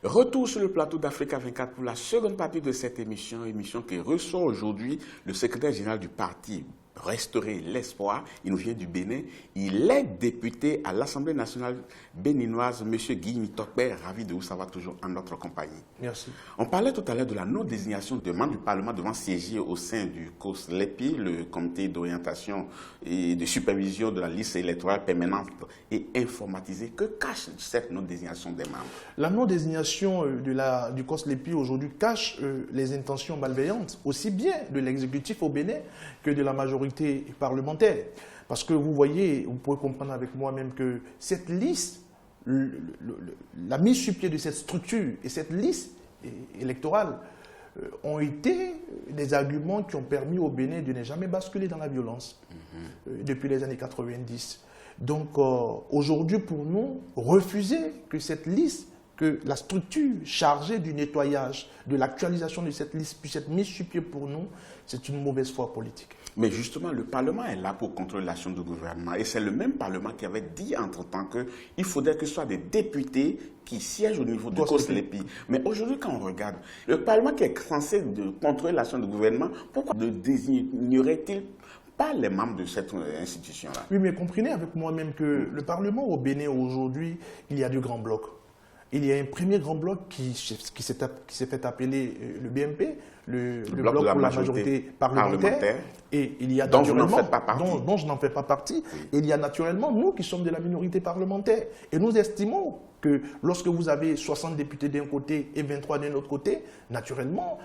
Retour sur le plateau d'Africa 24 pour la seconde partie de cette émission qui reçoit aujourd'hui le secrétaire général du parti Restaurer l'espoir. Il nous vient du Bénin. Il est député à l'Assemblée nationale béninoise, M. Guy Mitokbe. Ravi de vous savoir toujours en notre compagnie. Merci. On parlait tout à l'heure de la non-désignation de membres du Parlement devant siéger au sein du COSLEPI, le comité d'orientation et de supervision de la liste électorale permanente et informatisée. Que cache cette non-désignation des membres? La non-désignation du COSLEPI aujourd'hui cache les intentions malveillantes, aussi bien de l'exécutif au Bénin que de la majorité parlementaire. Parce que vous voyez, vous pouvez comprendre avec moi-même que cette liste, la mise sur pied de cette structure et cette liste électorale ont été des arguments qui ont permis au Bénin de ne jamais basculer dans la violence depuis les années 90. Donc aujourd'hui, pour nous, refuser que cette liste, que la structure chargée du nettoyage, de l'actualisation de cette liste puisse être mise sur pied pour nous, c'est une mauvaise foi politique. Mais justement, le Parlement est là pour contrôler l'action du gouvernement. Et c'est le même Parlement qui avait dit entre-temps qu'il faudrait que ce soit des députés qui siègent au niveau du COSLEPI. Mais aujourd'hui, quand on regarde, le Parlement qui est censé contrôler l'action du gouvernement, pourquoi ne désignerait-il pas les membres de cette institution-là? Oui, mais comprenez avec moi-même que le Parlement au Bénin aujourd'hui, il y a deux grands blocs. Il y a un premier grand bloc qui s'est fait appeler le BMP, le bloc pour la majorité parlementaire. Et il y a dont je n'en fais pas partie. Et il y a naturellement nous qui sommes de la minorité parlementaire. Et nous estimons que lorsque vous avez 60 députés d'un côté et 23 d'un autre côté, naturellement,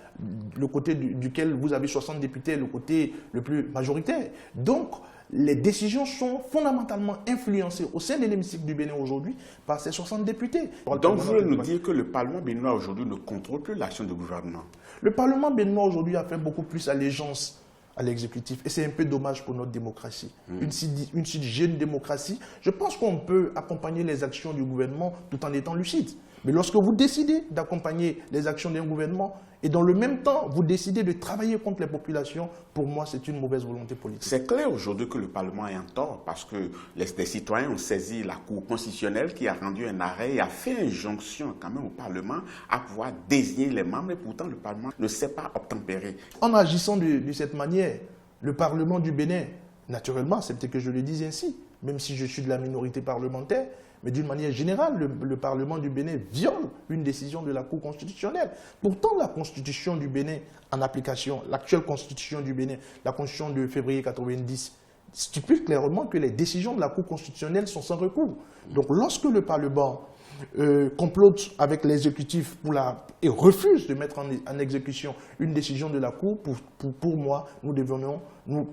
le côté duquel vous avez 60 députés est le côté le plus majoritaire. Donc, les décisions sont fondamentalement influencées au sein de l'hémicycle du Bénin aujourd'hui par ces 60 députés. Donc vous voulez nous dire que le Parlement béninois aujourd'hui ne contrôle plus l'action du gouvernement? Le Parlement béninois aujourd'hui a fait beaucoup plus allégeance à l'exécutif. Et c'est un peu dommage pour notre démocratie. Une si jeune démocratie, je pense qu'on peut accompagner les actions du gouvernement tout en étant lucide. Mais lorsque vous décidez d'accompagner les actions d'un gouvernement et dans le même temps, vous décidez de travailler contre les populations, pour moi, c'est une mauvaise volonté politique. C'est clair aujourd'hui que le Parlement est en tort parce que les citoyens ont saisi la Cour constitutionnelle qui a rendu un arrêt et a fait injonction quand même au Parlement à pouvoir désigner les membres et pourtant le Parlement ne sait pas obtempérer. En agissant de cette manière, le Parlement du Bénin, naturellement, acceptez que je le dise ainsi, même si je suis de la minorité parlementaire, mais d'une manière générale, le Parlement du Bénin viole une décision de la Cour constitutionnelle. Pourtant, la Constitution du Bénin, en application, l'actuelle Constitution du Bénin, la Constitution de février 90, stipule clairement que les décisions de la Cour constitutionnelle sont sans recours. Donc, lorsque le Parlement complote avec l'exécutif et refuse de mettre en exécution une décision de la Cour, pour moi, nous devenons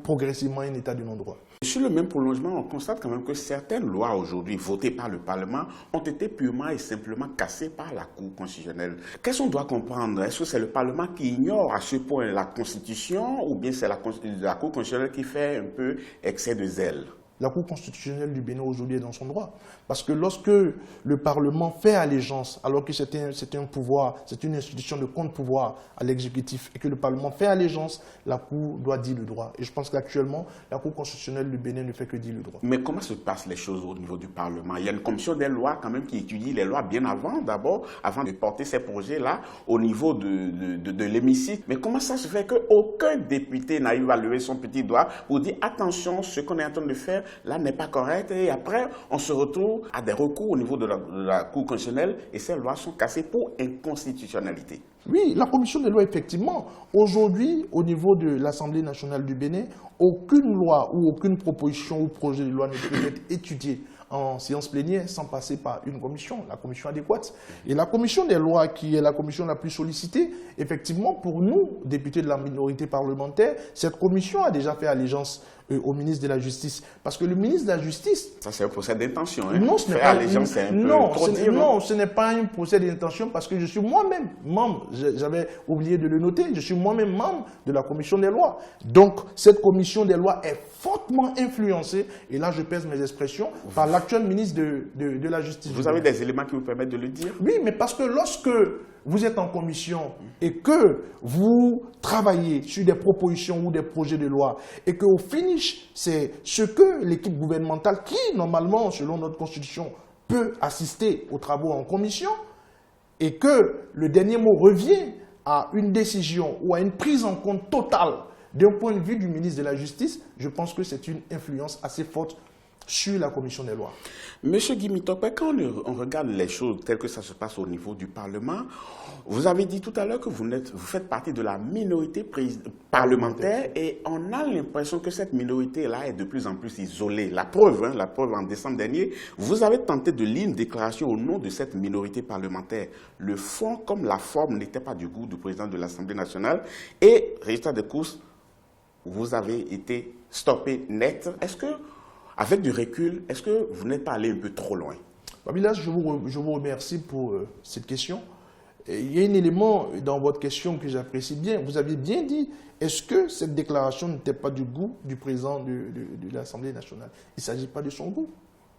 progressivement un état de non-droit. Sur le même prolongement, on constate quand même que certaines lois aujourd'hui votées par le Parlement ont été purement et simplement cassées par la Cour constitutionnelle. Qu'est-ce qu'on doit comprendre? Est-ce que c'est le Parlement qui ignore à ce point la Constitution ou bien c'est la Cour constitutionnelle qui fait un peu excès de zèle? La Cour constitutionnelle du Bénin aujourd'hui est dans son droit. Parce que lorsque le Parlement fait allégeance, alors que c'est un pouvoir, c'est une institution de contre-pouvoir à l'exécutif, et que le Parlement fait allégeance, la Cour doit dire le droit. Et je pense qu'actuellement, la Cour constitutionnelle du Bénin ne fait que dire le droit. Mais comment se passent les choses au niveau du Parlement? Il y a une commission des lois quand même qui étudie les lois bien avant, d'abord, avant de porter ces projets-là au niveau de l'hémicycle. Mais comment ça se fait qu'aucun député n'arrive à lever son petit doigt pour dire attention, ce qu'on est en train de faire là n'est pas correct, et après on se retrouve à des recours au niveau de la Cour constitutionnelle et ces lois sont cassées pour inconstitutionnalité? Oui, la commission des lois, effectivement, aujourd'hui, au niveau de l'Assemblée nationale du Bénin, aucune loi ou aucune proposition ou projet de loi ne peut être étudié en séance plénière sans passer par une commission, la commission adéquate. Et la commission des lois, qui est la commission la plus sollicitée, effectivement, pour nous, députés de la minorité parlementaire, cette commission a déjà fait allégeance au ministre de la Justice. Parce que le ministre de la Justice... Ça, c'est un procès d'intention. Hein? Non, ce n'est pas, non, ce n'est pas un procès d'intention parce que je suis moi-même membre, j'avais oublié de le noter, je suis moi-même membre de la commission des lois. Donc, cette commission des lois est fortement influencée, et là je pèse mes expressions, par l'actuel ministre de la Justice. Vous avez des éléments qui vous permettent de le dire? Oui, mais parce que lorsque vous êtes en commission et que vous travaillez sur des propositions ou des projets de loi et qu'au finish, c'est ce que l'équipe gouvernementale, qui normalement, selon notre constitution, peut assister aux travaux en commission, et que le dernier mot revient à une décision ou à une prise en compte totale d'un point de vue du ministre de la Justice, je pense que c'est une influence assez forte sur la commission des lois. Monsieur Guy Mitokpe, quand on regarde les choses telles que ça se passe au niveau du Parlement, vous avez dit tout à l'heure que vous faites partie de la minorité parlementaire et on a l'impression que cette minorité-là est de plus en plus isolée. La preuve en décembre dernier, vous avez tenté de lire une déclaration au nom de cette minorité parlementaire. Le fond comme la forme n'était pas du goût du président de l'Assemblée nationale et, résultat de course, vous avez été stoppé net. Est-ce que, avec du recul, est-ce que vous n'êtes pas allé un peu trop loin? Babila, je vous remercie pour cette question. Et il y a un élément dans votre question que j'apprécie bien. Vous avez bien dit, est-ce que cette déclaration n'était pas du goût du président de l'Assemblée nationale? Il ne s'agit pas de son goût.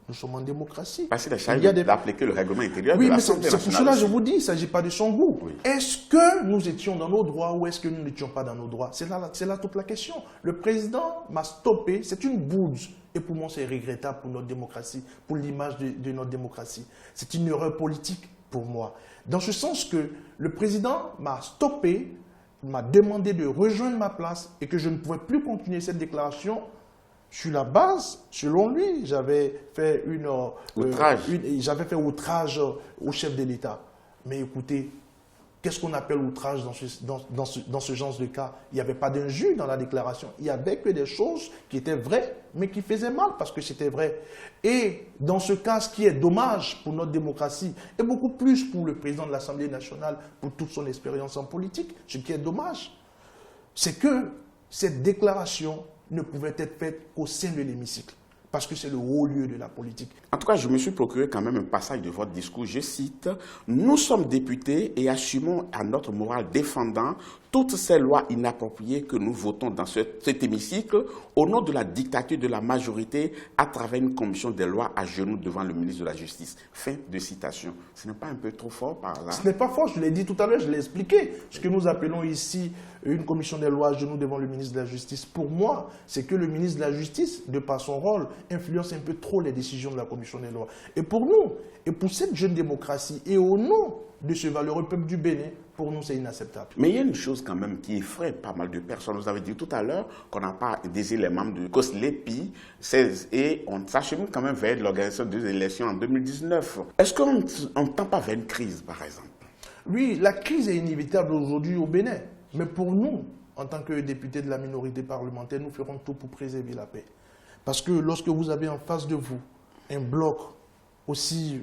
Nous sommes en démocratie. Parce qu'il a d'appliquer le règlement intérieur de l'Assemblée nationale. C'est pour cela que je vous dis, il ne s'agit pas de son goût. Oui. Est-ce que nous étions dans nos droits ou est-ce que nous n'étions pas dans nos droits? C'est là toute la question. Le président m'a stoppé, c'est une bouse. Et pour moi, c'est regrettable pour notre démocratie, pour l'image de notre démocratie. C'est une erreur politique pour moi. Dans ce sens que le président m'a stoppé, m'a demandé de rejoindre ma place et que je ne pouvais plus continuer cette déclaration sur la base, selon lui, j'avais fait outrage au chef de l'État. Mais écoutez, qu'est-ce qu'on appelle outrage dans ce genre de cas? Il n'y avait pas d'injure dans la déclaration. Il n'y avait que des choses qui étaient vraies, mais qui faisaient mal parce que c'était vrai. Et dans ce cas, ce qui est dommage pour notre démocratie, et beaucoup plus pour le président de l'Assemblée nationale, pour toute son expérience en politique, ce qui est dommage, c'est que cette déclaration ne pouvait être faite qu'au sein de l'hémicycle, parce que c'est le haut lieu de la politique. En tout cas, je me suis procuré quand même un passage de votre discours. Je cite, « Nous sommes députés et assumons à notre morale défendant toutes ces lois inappropriées que nous votons dans cet hémicycle au nom de la dictature de la majorité à travers une commission des lois à genoux devant le ministre de la Justice. » Fin de citation. Ce n'est pas un peu trop fort par là? Ce n'est pas fort, je l'ai dit tout à l'heure, je l'ai expliqué. Ce que nous appelons ici une commission des lois à genoux devant le ministre de la Justice, pour moi, c'est que le ministre de la Justice, de par son rôle, influence un peu trop les décisions de la commission des lois. Et pour nous, et pour cette jeune démocratie, et au nom de ce valeureux peuple du Bénin, pour nous, c'est inacceptable. Mais il y a une chose quand même qui effraie pas mal de personnes. Vous avez dit tout à l'heure qu'on n'a pas désigné les membres de COSLEPI 16 et on s'achemine quand même vers l'organisation des élections en 2019. Est-ce qu'on ne tend pas vers une crise, par exemple? Oui, la crise est inévitable aujourd'hui au Bénin. Mais pour nous, en tant que députés de la minorité parlementaire, nous ferons tout pour préserver la paix. Parce que lorsque vous avez en face de vous un bloc aussi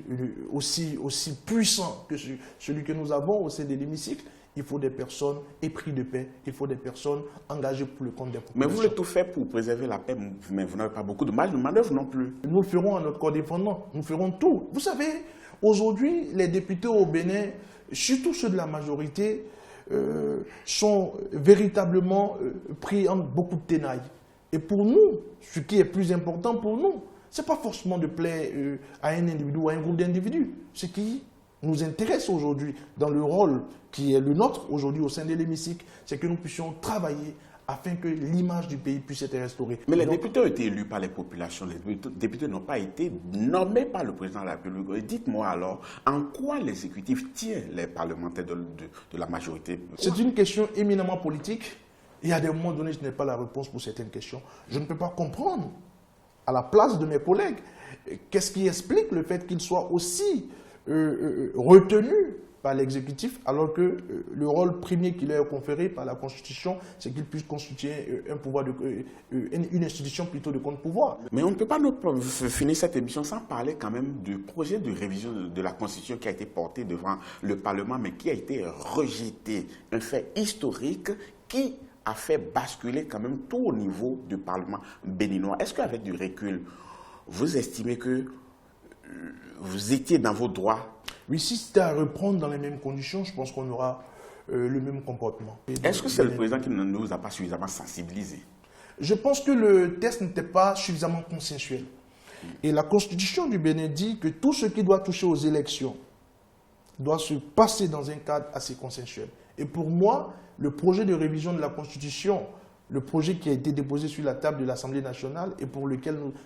puissant que celui que nous avons au sein de l'hémicycle, il faut des personnes épris de paix, il faut des personnes engagées pour le compte des populations. Mais vous voulez tout faire pour préserver la paix, mais vous n'avez pas beaucoup de marge de manœuvre non plus. Nous le ferons à notre corps défendant, nous ferons tout. Vous savez, aujourd'hui, les députés au Bénin, surtout ceux de la majorité, sont véritablement pris en beaucoup de ténailles. Et pour nous, ce qui est plus important pour nous, ce n'est pas forcément de plaire à un individu ou à un groupe d'individus. Ce qui nous intéresse aujourd'hui dans le rôle qui est le nôtre aujourd'hui au sein de l'hémicycle, c'est que nous puissions travailler afin que l'image du pays puisse être restaurée. Mais les députés ont été élus par les populations, les députés n'ont pas été nommés par le président de la République. Dites-moi alors, en quoi l'exécutif tient les parlementaires de la majorité? C'est une question éminemment politique. Et à des moments donnés, je n'ai pas la réponse pour certaines questions. Je ne peux pas comprendre, à la place de mes collègues, qu'est-ce qui explique le fait qu'ils soient aussi retenus par l'exécutif, alors que le rôle premier qui leur est conféré par la Constitution, c'est qu'ils puissent constituer un pouvoir une institution plutôt de contre-pouvoir. Mais on ne peut pas finir cette émission sans parler quand même du projet de révision de la Constitution qui a été porté devant le Parlement, mais qui a été rejeté. Un fait historique qui a fait basculer quand même tout au niveau du Parlement béninois. Est-ce qu'avec du recul, vous estimez que vous étiez dans vos droits? Oui, si c'était à reprendre dans les mêmes conditions, je pense qu'on aura le même comportement. Est-ce que c'est le président qui ne nous a pas suffisamment sensibilisés? Je pense que le test n'était pas suffisamment consensuel. Et la Constitution du Bénin dit que tout ce qui doit toucher aux élections doit se passer dans un cadre assez consensuel. Et pour moi, le projet de révision de la Constitution le projet qui a été déposé sur la table de l'Assemblée nationale et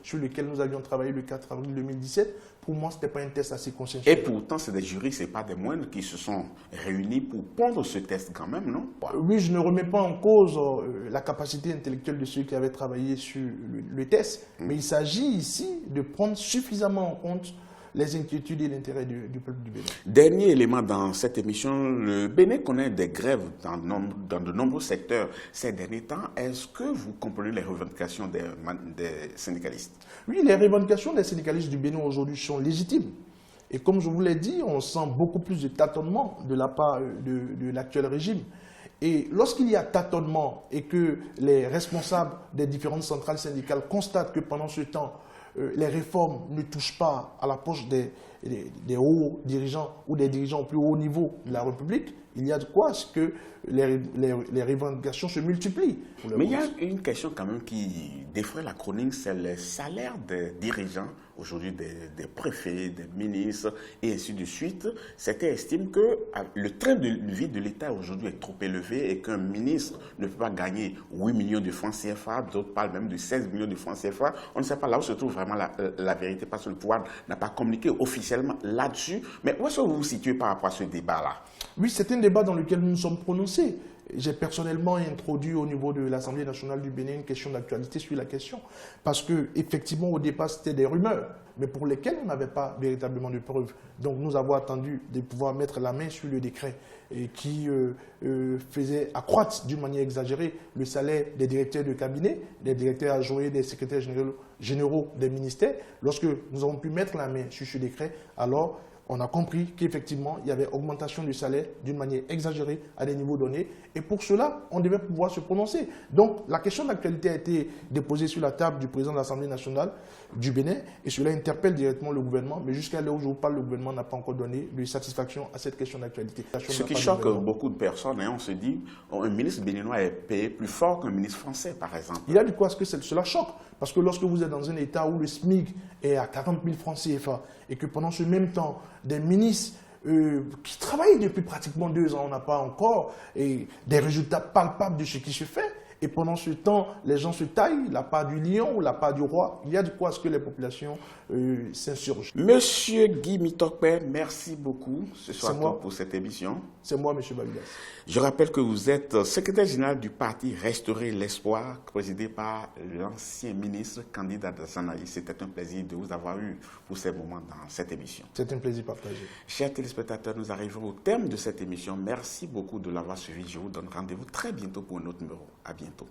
sur lequel nous avions travaillé le 4 avril 2017, pour moi, ce n'était pas un test assez consensuel. Et pourtant, c'est des jurys, ce n'est pas des moindres qui se sont réunis pour pondre ce test quand même, non? Oui, je ne remets pas en cause la capacité intellectuelle de ceux qui avaient travaillé sur le test, mais il s'agit ici de prendre suffisamment en compte les inquiétudes et l'intérêt du peuple du Bénin. Dernier élément dans cette émission, le Bénin connaît des grèves dans de nombreux secteurs ces derniers temps. Est-ce que vous comprenez les revendications des syndicalistes? Oui, les revendications des syndicalistes du Bénin aujourd'hui sont légitimes. Et comme je vous l'ai dit, on sent beaucoup plus de tâtonnement de la part de l'actuel régime. Et lorsqu'il y a tâtonnement et que les responsables des différentes centrales syndicales constatent que pendant ce temps, les réformes ne touchent pas à la poche des hauts dirigeants ou des dirigeants au plus haut niveau de la République, il y a de quoi à ce que les revendications se multiplient. Mais il y a une question quand même qui défraie la chronique, c'est le salaire des dirigeants, aujourd'hui des préfets, des ministres et ainsi de suite. Certains estiment que le train de vie de l'État aujourd'hui est trop élevé et qu'un ministre ne peut pas gagner 8 millions de francs CFA, d'autres parlent même de 16 millions de francs CFA. On ne sait pas là où se trouve vraiment la vérité parce que le pouvoir n'a pas communiqué officiellement là-dessus. Mais où est-ce que vous vous situez par rapport à ce débat-là? Oui, c'est un débat dans lequel nous nous sommes prononcés. J'ai personnellement introduit au niveau de l'Assemblée nationale du Bénin une question d'actualité sur la question. Parce qu'effectivement, au départ, c'était des rumeurs, mais pour lesquelles on n'avait pas véritablement de preuves. Donc nous avons attendu de pouvoir mettre la main sur le décret qui faisait accroître d'une manière exagérée le salaire des directeurs de cabinet, des directeurs adjoints, des secrétaires généraux des ministères. Lorsque nous avons pu mettre la main sur ce décret, alors on a compris qu'effectivement, il y avait augmentation du salaire d'une manière exagérée à des niveaux donnés. Et pour cela, on devait pouvoir se prononcer. Donc, la question d'actualité a été déposée sur la table du président de l'Assemblée nationale du Bénin. Et cela interpelle directement le gouvernement. Mais jusqu'à l'heure où je vous parle, le gouvernement n'a pas encore donné de satisfaction à cette question d'actualité. Ce qui choque beaucoup de personnes, on se dit, un ministre béninois est payé plus fort qu'un ministre français, par exemple. Il y a du quoi à ce que cela choque. Parce que lorsque vous êtes dans un État où le SMIC est à 40 000 francs CFA et que pendant ce même temps, des ministres qui travaillent depuis pratiquement 2 ans, on n'a pas encore des résultats palpables de ce qui se fait. Et pendant ce temps, les gens se taillent la part du lion ou la part du roi. Il y a de quoi à ce que les populations s'insurgent. Monsieur Guy Mitokpe, merci beaucoup ce soir pour cette émission. C'est moi, monsieur Babilas. Je rappelle que vous êtes secrétaire général du parti Restaurer l'Espoir, présidé par l'ancien ministre candidat Zanaï. C'était un plaisir de vous avoir eu pour ces moments dans cette émission. C'est un plaisir partagé. Chers téléspectateurs, nous arrivons au terme de cette émission. Merci beaucoup de l'avoir suivi. Je vous donne rendez-vous très bientôt pour un autre numéro. À bientôt.